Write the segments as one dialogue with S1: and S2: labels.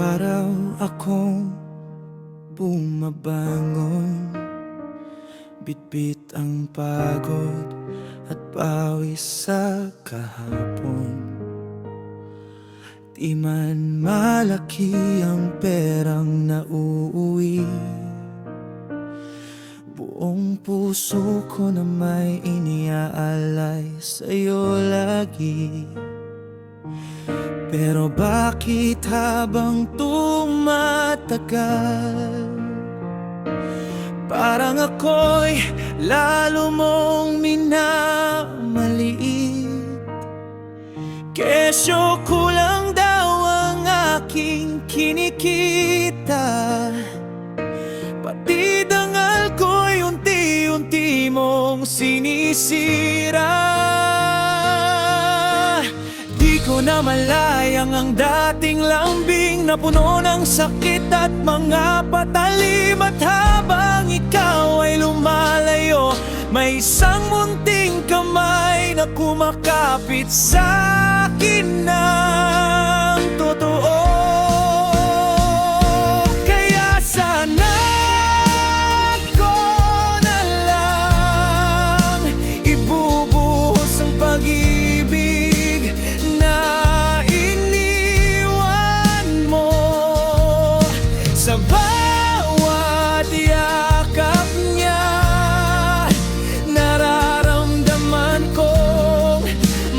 S1: araw akong bumabangon, bitbit ang pagod at pawis sa kahapon. Di man malaki ang perang nauuwi, buong puso ko na may iniaalay sa'yo lagi. Pero bakit habang tumatagal, parang ako'y lalo mong minamaliit? Kesyo kulang daw ang aking kinikita, pati dangal ko'y unti-unti mong sinisira. Di ko na malayang ang dating lambing na puno ng sakit at mga patalim. At habang ikaw ay lumalayo, may isang munting kamay na kumakapit sa akin ng totoo. Kaya sana ko na lang ibubuhos ang pag-ibig na iniwan mo. Sa bawat yakap niya, nararamdaman kong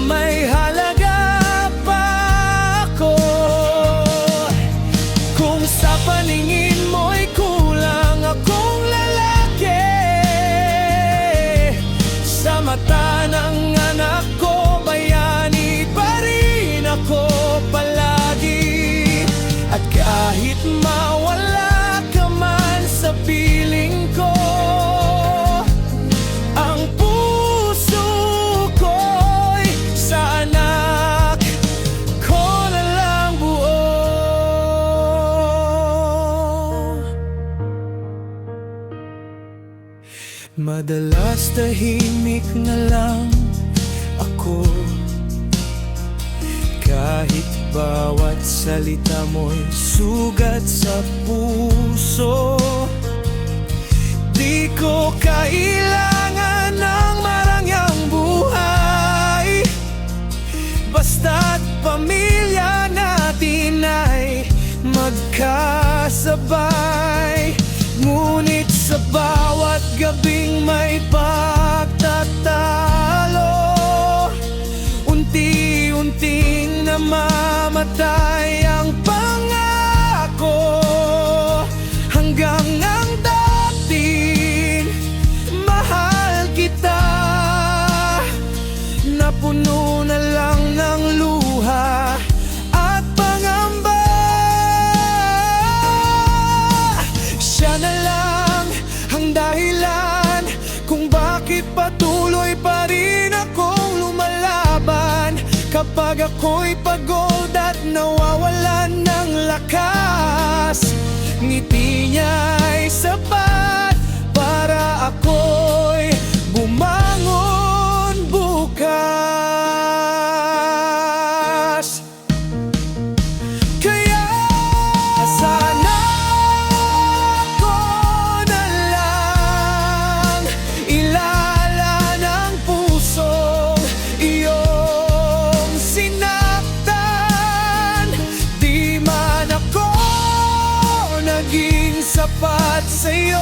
S1: may halaga pa ako. Kung sa paningin mo'y kulang akong lalaki, sa mata ng anak ko bayani pa rin ako palagi. At kahit mawala ka man sa piling ko, ang puso ko'y sa anak ko na lang buo. Madalas tahimik na lang ako, kahit bawat salita mo'y sugat sa puso. Di ko kailangan ng marangyang buhay, basta't pamilya natin ay magkasabay. Ngunit sa bawat gabing may pagtatalo, unti-unting namamatay ang pangako. Hanggang ang dating mahal kita, napuno na lang ng luha at pangamba. Siya na lang ang dahilan kung bakit patuloy pa rin akong lumalaban. Kapag ako'y pagod at nawawalan ng lakas, ngiti niya'y sapat para ako'y bumangon bukas. Kaya sana ko na lang ilala ng pusong iyong sinaktan. Di man ako naging sapat sa'yo,